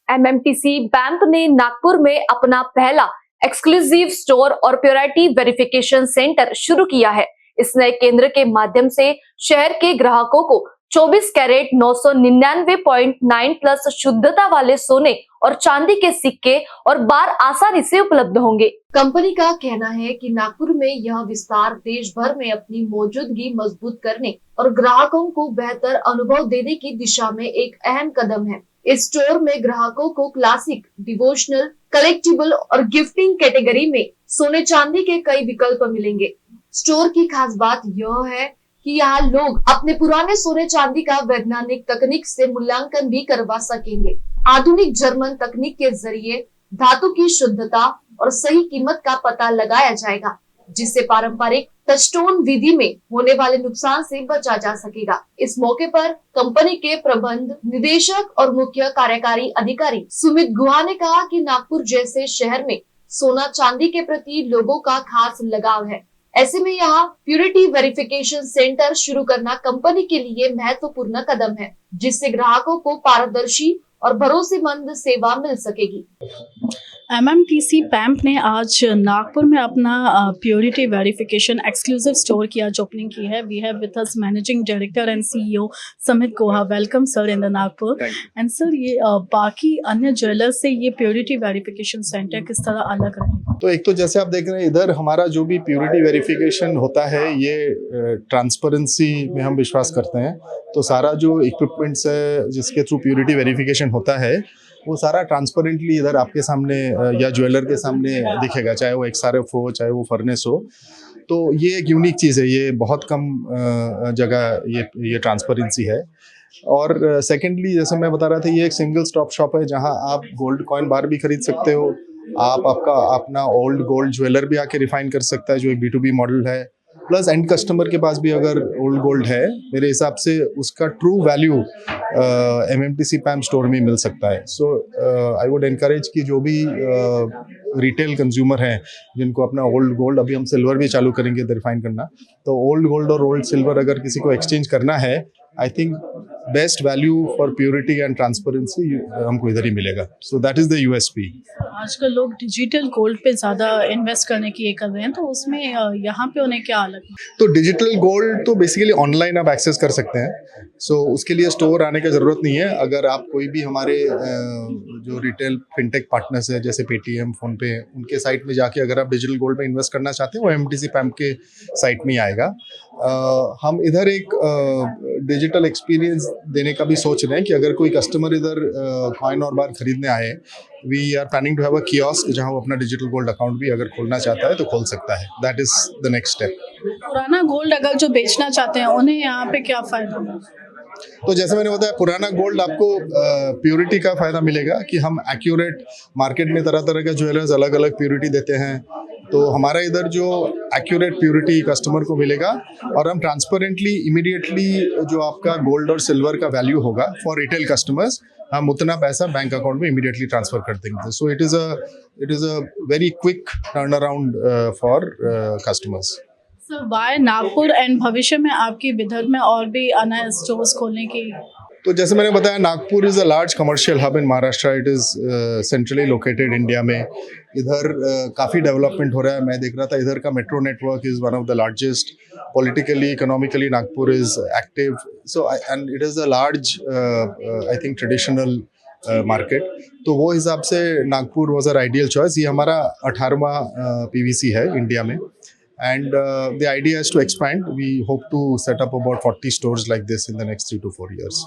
MMTC bank ने नागपुर में अपना पहला एक्सक्लूसिव स्टोर और प्योरिटी वेरिफिकेशन सेंटर शुरू किया है। इस नए केंद्र के माध्यम से शहर के ग्राहकों को 24 कैरेट 999.9 प्लस शुद्धता वाले सोने और चांदी के सिक्के और बार आसानी से उपलब्ध होंगे। कंपनी का कहना है कि नागपुर में यह विस्तार देश भर में अपनी मौजूदगी मजबूत करने और ग्राहकों को बेहतर अनुभव देने की दिशा में एक अहम कदम है। इस स्टोर में ग्राहकों को क्लासिक, डिवोशनल, कलेक्टिबल और गिफ्टिंग कैटेगरी में सोने चांदी के कई विकल्प मिलेंगे। स्टोर की खास बात यह है कि यहाँ लोग अपने पुराने सोने चांदी का वैज्ञानिक तकनीक से मूल्यांकन भी करवा सकेंगे। आधुनिक जर्मन तकनीक के जरिए धातु की शुद्धता और सही कीमत का पता लगाया जाएगा, जिससे पारंपरिक टचस्टोन विधि में होने वाले नुकसान से बचा जा सकेगा। इस मौके पर कंपनी के प्रबंध निदेशक और मुख्य कार्यकारी अधिकारी सुमित गुहा ने कहा कि नागपुर जैसे शहर में सोना चांदी के प्रति लोगों का खास लगाव है। ऐसे में यहाँ प्योरिटी वेरिफिकेशन सेंटर शुरू करना कंपनी के लिए महत्वपूर्ण कदम है, जिससे ग्राहकों को पारदर्शी और भरोसेमंद सेवा मिल सकेगी। एमएमटीसी बैंक ने आज नागपुर में अपना प्योरिटी वेरिफिकेशन एक्सक्लूसिव स्टोर की आज ओपनिंग की है। We have with us managing director and CEO Sumit Guha. Welcome sir in the Nagpur. And sir, ये बाकी अन्य ज्वेलर्स से ये प्योरिटी वेरिफिकेशन सेंटर किस तरह अलग रहेगा? तो एक तो जैसे आप देख रहे हैं इधर हमारा जो भी प्योरिटी वेरिफिकेशन होता है ये ट्रांसपेरेंसी में हम विश्वास करते हैं। तो सारा जो इक्विपमेंट्स है जिसके थ्रू प्योरिटी वेरिफिकेशन होता है वो सारा ट्रांसपेरेंटली इधर आपके सामने या ज्वेलर के सामने दिखेगा, चाहे वो एक्सआरएफ हो चाहे वो फर्नेस हो। तो ये एक यूनिक चीज़ है, ये बहुत कम जगह ये ट्रांसपेरेंसी है। और सेकेंडली जैसे मैं बता रहा था, ये एक सिंगल स्टॉप शॉप है जहां आप गोल्ड कॉइन बार भी खरीद सकते हो। आप अपना ओल्ड गोल्ड ज्वेलर भी आके रिफाइन कर सकता है, जो एक B2B मॉडल है। प्लस एंड कस्टमर के पास भी अगर ओल्ड गोल्ड है, मेरे हिसाब से उसका ट्रू वैल्यू एमएमटीसी पैम स्टोर में मिल सकता है। सो आई वुड एनकरेज कि जो भी रिटेल कंज्यूमर हैं जिनको अपना ओल्ड गोल्ड, अभी हम सिल्वर भी चालू करेंगे रिफाइन करना, तो ओल्ड गोल्ड और ओल्ड सिल्वर अगर किसी को एक्सचेंज करना है, I think best value for purity and transparency हमको इधर ही मिलेगा। So that is the USP. आजकल लोग डिजिटल गोल्ड पे ज़्यादा इन्वेस्ट करने की ये कर रहे हैं, तो उसमें यहाँ पे उन्हें क्या अलग? तो डिजिटल गोल्ड तो बेसिकली ऑनलाइन आप एक्सेस कर सकते हैं। सो उसके लिए स्टोर आने की ज़रूरत नहीं है। अगर आप कोई भी हमारे जो रिटेल फिनटेक पार्टनर्स है जैसे पेटीएम, फोनपे, उनके साइट में जाके अगर आप डिजिटल गोल्ड में इन्वेस्ट करना चाहते हैं, वो एमटीसी पैम के साइट में आएगा। हम इधर एक डिजिटल एक्सपीरियंस देने का भी सोच रहे हैं कि अगर कोई कस्टमर इधर कॉइन और बार खरीदने आए, we are planning to have a kiosk जहां वो अपना डिजिटल गोल्ड अकाउंट भी अगर खोलना चाहता है तो खोल सकता है। That is the next step. पुराना गोल्ड अगर जो बेचना चाहते हैं उन्हें यहाँ पे क्या फायदा होगा? तो जैसे मैंने बताया, पुराना गोल्ड आपको प्योरिटी का फायदा मिलेगा कि हम एक्यूरेट, मार्केट में तरह तरह के ज्वेलर्स अलग अलग प्योरिटी देते हैं, तो हमारा इधर जो एक्यूरेट प्योरिटी कस्टमर को मिलेगा और हम ट्रांसपेरेंटली इमीडिएटली जो आपका गोल्ड और सिल्वर का वैल्यू होगा फॉर रिटेल कस्टमर्स, हम उतना पैसा बैंक अकाउंट में इमीडिएटली ट्रांसफर कर देंगे। So it is a very quick turn around for customers. Sir, why Nagpur and भविष्य में आपकी विदर्भ में और भी अन्य स्टोर्स खोलने की? तो जैसे मैंने बताया, Nagpur is a large commercial hub in Maharashtra. It is centrally located India में। इधर काफ़ी डेवलपमेंट हो रहा है। मैं देख रहा था इधर का metro network is one of the largest. Politically, economically Nagpur is active. So and it is a large I think traditional market. तो वो हिसाब से Nagpur was a ideal choice. ये हमारा 18वां PVC है इंडिया में। And the idea is to expand. We hope to set up about 40 stores like this in the next 3 to 4 years.